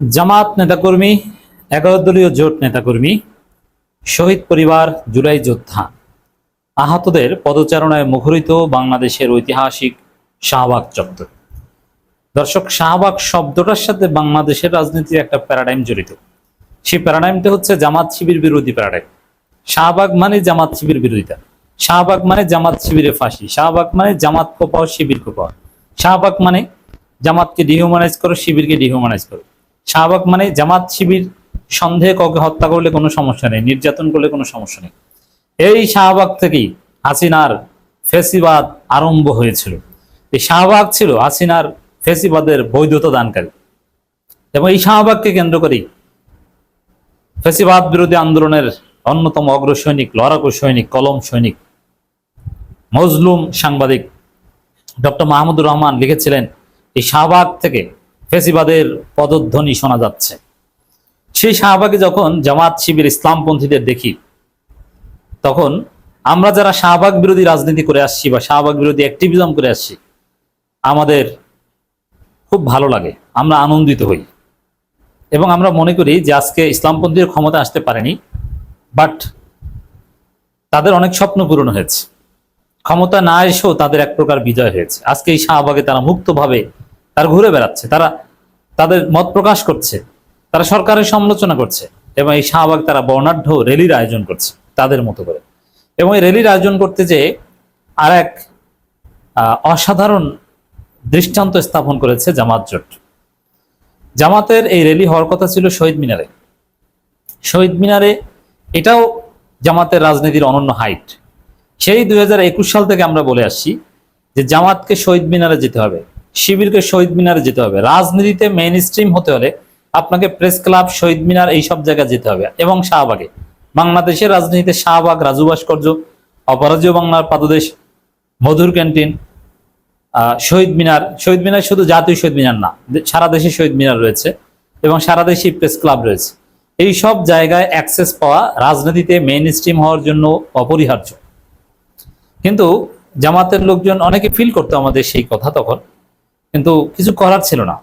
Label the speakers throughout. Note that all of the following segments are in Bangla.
Speaker 1: জামাত নেতাকর্মী, 11 দলীয় জোট নেতাকর্মী, শহীদ পরিবার, জুলাই যোদ্ধা, আহতদের পদচারণায় মুখরিত বাংলাদেশের ঐতিহাসিক শাহবাগ চত্বর। দর্শক, শাহবাগ শব্দটার সাথে বাংলাদেশের রাজনীতির একটা প্যারাডাইম জড়িত। সেই প্যারাডাইমটা হচ্ছে জামাত শিবির বিরোধী প্যারাডাইম। শাহবাগ মানে জামাত শিবির বিরোধিতা, শাহবাগ মানে জামাত শিবিরের ফাঁসি, শাহবাগ মানে জামাত কোপাও শিবির কোপাও, শাহবাগ মানে জামাতকে ডিহিউম্যানাইজ করো, শিবিরকে ডিহিউম্যানাইজ করো। শাহবাগ মানে জামাত শিবির সন্দেহে কাউকে হত্যা করলে কোনো সমস্যা নেই, নির্যাতন করলে কোনো সমস্যা নেই। এই শাহবাগ থেকেই হাসিনার ফেসিবাদ আরম্ভ হয়েছিল। এই শাহবাগ ছিল হাসিনার ফেসিবাদের বৈধতা দানকারী, এবং এই শাহবাগকে কেন্দ্র করেই ফেসিবাদ বিরোধী আন্দোলনের অন্যতম অগ্রসৈনিক, লড়াকু সৈনিক, কলম সৈনিক, মজলুম সাংবাদিক ডক্টর মাহমুদুর রহমান লিখেছিলেন, এই শাহবাগ থেকে ফেসিবাদের পদধ্বনি শোনা যাচ্ছে। সেই শাহবাগে যখন জামাত শিবির ইসলামপন্থীদের দেখি, তখন আমরা যারা শাহবাগ বিরোধী রাজনীতি করে আসছি বা শাহবাগ বিরোধী অ্যাক্টিভিজম করে আসছি, আমাদের খুব ভালো লাগে, আমরা আনন্দিত হই, এবং আমরা মনে করি যে আজকে ইসলামপন্থীর ক্ষমতা আসতে পারেনি, বাট তাদের অনেক স্বপ্ন পূরণ হয়েছে। ক্ষমতা না এসেও তাদের এক প্রকার বিজয় হয়েছে। আজকে এই শাহবাগে তারা মুক্তভাবে তারা ঘুরে বেড়াচ্ছে, তারা তাদের মত প্রকাশ করছে, তারা সরকারের সমালোচনা করছে, এবং এই শাহবাগ তারা বর্ণাঢ্য র্যালির আয়োজন করছে তাদের মতো করে। এবং এই র্যালির আয়োজন করতে যে আর এক অসাধারণ দৃষ্টান্ত স্থাপন করেছে জামাত জোট। জামাতের এই র্যালি হওয়ার কথা ছিল শহীদ মিনারে। শহীদ মিনারে এটাও জামাতের রাজনীতির অনন্য হাইট। সেই 2021 সাল থেকে আমরা বলে আসছি যে জামাতকে শহীদ মিনারে যেতে হবে, শিবিরকে শহীদ মিনারে যেতে হবে। রাজনীতিতে মেইন স্ট্রিম হতে হলে আপনাকে প্রেস ক্লাব, শহীদ মিনার, এইসব জায়গায় যেতে হবে। এবং শাহবাগে, বাংলাদেশের রাজনীতিতে শাহবাগ, রাজু ভাস্কর্য, অপরাজেয় বাংলার পাদদেশ, মধুর ক্যান্টিন, শহীদ মিনার। শহীদ মিনার শুধু জাতীয় শহীদ মিনার না, সারা দেশে শহীদ মিনার রয়েছে এবং সারা দেশে প্রেস ক্লাব রয়েছে। এই সব জায়গায় অ্যাক্সেস পাওয়া রাজনীতিতে মেইন স্ট্রিম হওয়ার জন্য অপরিহার্য। কিন্তু জামাতের লোকজন অনেকে ফিল করতো আমাদের সেই কথা তখন, কিন্তু কিছু করার ছিল না,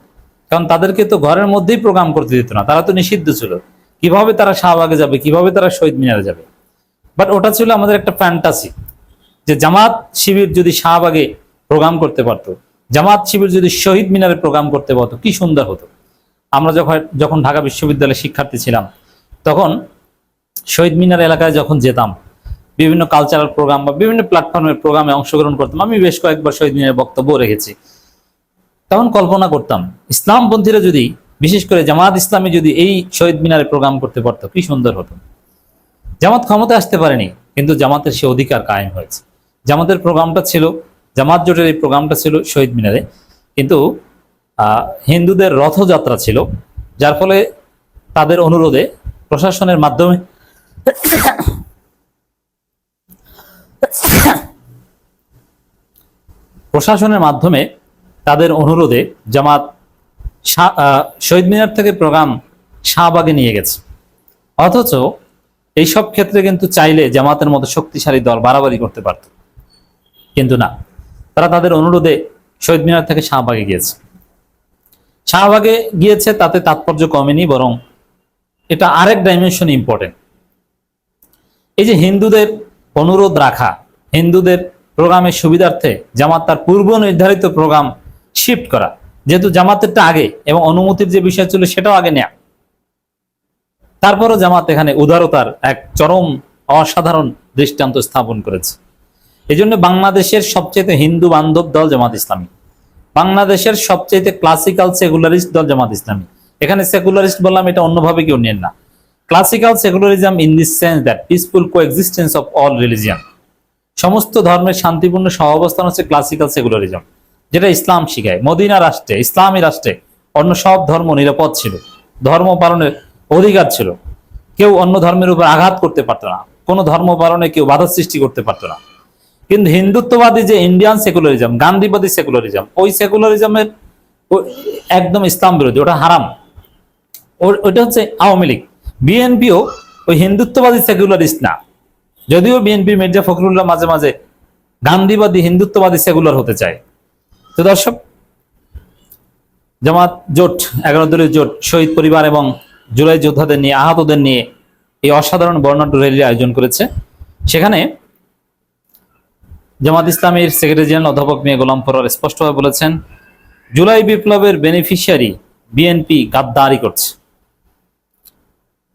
Speaker 1: কারণ তাদেরকে তো ঘরের মধ্যেই প্রোগ্রাম করতে দিত না, তারা তো নিষিদ্ধ ছিল। কিভাবে তারা শাহবাগে যাবে, কিভাবে তারা শহীদ মিনারে যাবে? বাট ওটা ছিল আমাদের একটা ফ্যান্টাসি, যে জামাত শিবির যদি শাহবাগে প্রোগ্রাম করতে পারতো, জামাত শিবির যদি শহীদ মিনারে প্রোগ্রাম করতে পারতো, কি সুন্দর হতো। আমরা যখন ঢাকা বিশ্ববিদ্যালয়ে শিক্ষার্থী ছিলাম, তখন শহীদ মিনার এলাকায় যখন যেতাম, বিভিন্ন কালচারাল প্রোগ্রাম বা বিভিন্ন প্ল্যাটফর্মের প্রোগ্রামে অংশগ্রহণ করতাম। আমি বেশ কয়েকবার শহীদ মিনারের বক্তব্য রেখেছি। তখন কল্পনা করতাম, ইসলামপন্থীরা যদি, বিশেষ করে জামাত ইসলামী যদি এই শহীদ মিনারে প্রোগ্রাম করতে পারতো, কি সুন্দর হতো। জামাত ক্ষমতা আসতে পারেনি, কিন্তু জামাতের সে অধিকার কায়েম হয়েছে। জামাতের প্রোগ্রামটা ছিল, জামাত জোটের এই প্রোগ্রামটা ছিল শহীদ মিনারে, কিন্তু হিন্দুদের রথযাত্রা ছিল, যার ফলে তাদের অনুরোধে প্রশাসনের মাধ্যমে তাদের অনুরোধে জামাত শহীদ মিনার থেকে প্রোগ্রাম শাহবাগে নিয়ে গেছে। অথচ এইসব ক্ষেত্রে কিন্তু চাইলে জামাতের মতো শক্তিশালী দল বাড়াবাড়ি করতে পারত, কিন্তু না, তারা তাদের অনুরোধে শহীদ মিনার থেকে শাহবাগে গিয়েছে। শাহবাগে গিয়েছে, তাতে তাৎপর্য কমেনি, বরং এটা আরেক ডাইমেনশন ইম্পর্টেন্ট। এই যে হিন্দুদের অনুরোধ রাখা, হিন্দুদের প্রোগ্রামের সুবিধার্থে জামাত তার পূর্ব নির্ধারিত প্রোগ্রাম শিফট করা, যেহেতু জামাতেরটা আগে এবং অনুমতির যে বিষয় ছিল সেটাও আগে নেয়া, তারপরও জামাত এখানে উদারতার এক চরম অসাধারণ দৃষ্টান্ত স্থাপন করেছে। এই জন্য বাংলাদেশের সবচেয়ে হিন্দু বান্ধব দল জামাত ইসলামী, বাংলাদেশের সবচেয়ে ক্লাসিক্যাল সেকুলারিস্ট দল জামাত ইসলামী। এখানে সেকুলারিস্ট বললাম, এটা অন্যভাবে কেউ নেন না। Classical secularism in this sense that peaceful coexistence of all religion, সমস্ত ধর্মের শান্তিপূর্ণ সহাবস্থান হচ্ছে ক্লাসিক্যাল সেকুলারিজম, যেটা ইসলাম শিখায়। মদিনা রাষ্ট্রে, ইসলামী রাষ্ট্রে অন্য সব ধর্ম নিরাপদ ছিল, ধর্ম পালনের অধিকার ছিল, কেউ অন্য ধর্মের উপর আঘাত করতে পারতো না, কোনো ধর্ম পালনে কেউ বাধা সৃষ্টি করতে পারতো না। কিন্তু হিন্দুত্ববাদী যে ইন্ডিয়ান সেকুলারিজম, গান্ধীবাদী সেকুলারিজম, ওই সেকুলারিজমের একদম ইসলাম বিরোধী, ওটা হারাম। ওইটা হচ্ছে আওয়ামী লীগ। বিএনপিও ওই হিন্দুত্ববাদী সেকুলারিস্ট না, যদিও বিএনপি মির্জা ফখরুল্লাহ মাঝে মাঝে গান্ধীবাদী হিন্দুত্ববাদী সেকুলার হতে চায়। তো দর্শক, জামাত জোট 11 দলীয় জোট শহীদ পরিবার এবং জুলাই যোদ্ধাদের নিয়ে, আহতদের নিয়ে এই অসাধারণ বর্ণাঢ্য র্যালির আয়োজন করেছে। সেখানে জামাত ইসলামীর সেক্রেটারি জেনারেল অধ্যাপক মিয়া গোলাম পরোয়ার স্পষ্টভাবে বলেছেন, জুলাই বিপ্লবের বেনিফিশিয়ারি বিএনপি গাদ্দারি করছে।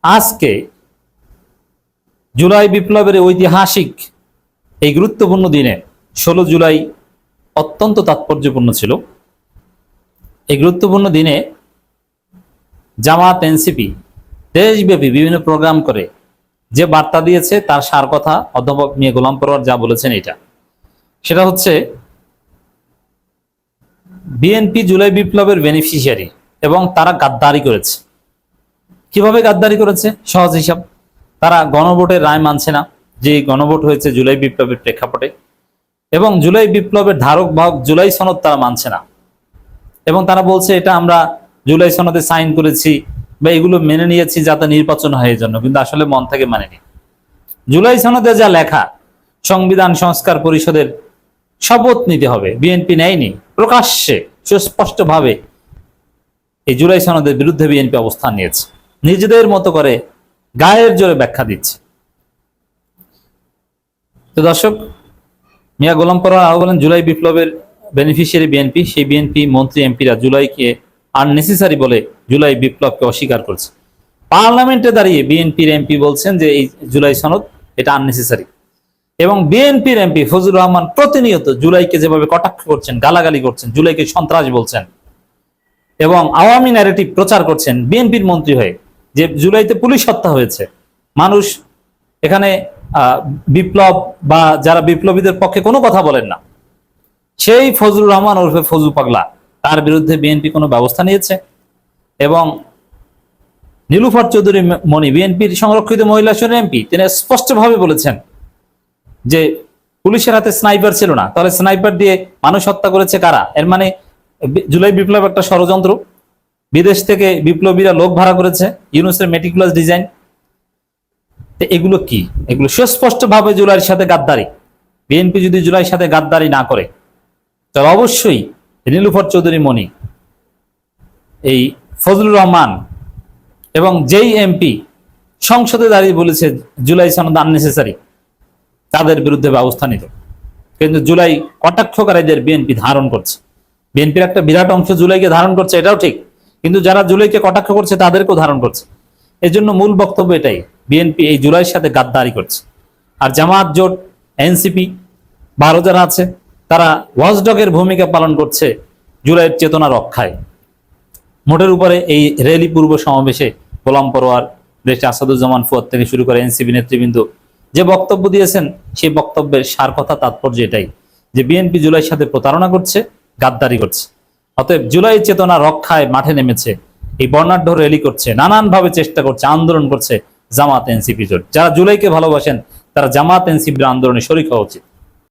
Speaker 1: আজকে জুলাই বিপ্লবের ঐতিহাসিক এই গুরুত্বপূর্ণ দিনে 16 জুলাই অত্যন্ত তাৎপর্যপূর্ণ ছিল। এই গুরুত্বপূর্ণ দিনে জামাত এনসিপি দেশব্যাপী বিভিন্ন প্রোগ্রাম করে যে বার্তা দিয়েছে তার সার কথা অধ্যাপক মিয়া গোলাম পরোয়ার যা বলেছেন সেটা হচ্ছে বিএনপি জুলাই বিপ্লবের বেনিফিশিয়ারি এবং তারা গাদ্দারি করেছে। কিভাবে গাদ্দারি করেছে? সহজ হিসাব, তারা গণভোটের রায় মানছে না, যে গণভোট হয়েছে জুলাই বিপ্লবের প্রেক্ষাপটে, এবং জুলাই বিপ্লবের ধারক বাহক জুলাই সনদ তারা মানছে না, এবং তারা বলছে এটা আমরা জুলাই সনদে সাইন করেছি বা এগুলো মেনে নিয়েছি যাতে নির্বাচন হয় এই জন্য, কিন্তু আসলে মন থেকে মানেনি। জুলাই সনদে যা লেখা সংবিধান সংস্কার পরিষদের শপথ নিতে হবে, বিএনপি নেয়নি, প্রকাশ্যে সুস্পষ্টভাবে এই জুলাই সনদের বিরুদ্ধে বিএনপি অবস্থান নিয়েছে, নিজেদের মতো করে গায়ের জোরে ব্যাখ্যা দিচ্ছে। তো দর্শক, মিয়া গোলাম পরোয়ার আরো বলেন, জুলাই বিপ্লবের বেনিফিশিয়ারি বিএনপি, সেই বিএনপি মন্ত্রী এমপিরা জুলাইকে আননেসেসারি বলে জুলাই বিপ্লবকে অস্বীকার করছে। পার্লামেন্টে দাঁড়িয়ে বিএনপির এমপি বলছেন যে এই জুলাই সনদ এটা আননেসেসারি, এবং বিএনপির এমপি ফজলুর রহমান প্রতিনিয়ত জুলাইকে যেভাবে কটাক্ষ করছেন, গালাগালি করছেন, জুলাইকে সন্ত্রাস বলছেন এবং আওয়ামী ন্যারেটিভ প্রচার করছেন বিএনপির মন্ত্রী হয়ে, যে জুলাইতে পুলিশ হত্যা হয়েছে, মানুষ এখানে বিপ্লব বা যারা বিপ্লবীদের পক্ষে কোনো কথা বলেন না, সেই ফজলুর রহমান ওরফে ফজু পাগলা তার বিরুদ্ধে বিএনপি কোনো ব্যবস্থা নিয়েছে? এবং নীলুফার চৌধুরী মনি বিএনপির সংরক্ষিত মহিলা আসনের এমপি, তিনি স্পষ্টভাবে বলেছেন যে পুলিশের হাতে স্নাইপার ছিল না, তাহলে স্নাইপার দিয়ে মানুষ হত্যা করেছে কারা? এর মানে জুলাই বিপ্লব একটা ষড়যন্ত্র, বিদেশ থেকে বিপ্লবীরা লোক ভাড়া করেছে, ইউনুসের মেটিকুলাস ডিজাইন। এগুলো কি? এগুলো সুস্পষ্টভাবে জুলাইয়ের সাথে গাদ্দারি। বিএনপি যদি জুলাইয়ের সাথে গাদ্দারি না করে তাহলে অবশ্যই নীলুফার চৌধুরী মনি, এই ফজলুর রহমান এবং যেই এমপি সংসদে দাঁড়িয়ে বলেছে জুলাই সনদ আননেসেসারি, তাদের বিরুদ্ধে ব্যবস্থা নিত। কিন্তু জুলাই কটাক্ষকারীদের বিএনপি ধারণ করছে, বিএনপির একটা বিরাট অংশ জুলাইকে ধারণ করছে, এটাও ঠিক, কিন্তু যারা জুলাইকে কটাক্ষ করছে তাদেরকেও ধারণ করছে। এই জন্য মূল বক্তব্য এটাই, বিএনপি এই জুলাইয়ের সাথে গাদ্দারি করছে। আর জামাত জোট, এনসিপি বা আরো যারা আছে, তারা ওয়াচডগের ভূমিকা পালন করছে জুলাইয়ের চেতনা রক্ষায়। মোটের উপরে এই র্যালি পূর্ব সমাবেশে গোলাম পরোয়ার, দেশে আসাদুজ্জামান ফুয়াদ থেকে শুরু করে এনসিপি নেতৃবৃন্দ যে বক্তব্য দিয়েছেন, সেই বক্তব্যের সার কথা তাৎপর্য এটাই যে বিএনপি জুলাইয়ের সাথে প্রতারণা করছে, গাদ্দারি করছে। অতএব জুলাই চেতনা রক্ষায় মাঠে নেমেছে, এই বর্ণাঢ্য র্যালি করছে, নানানভাবে চেষ্টা করছে, আন্দোলন করছে জামাত এনসিপি জোট। যারা জুলাইকে ভালোবাসেন তারা জামাত এনসিপির আন্দোলনে শরিক হওয়া উচিত।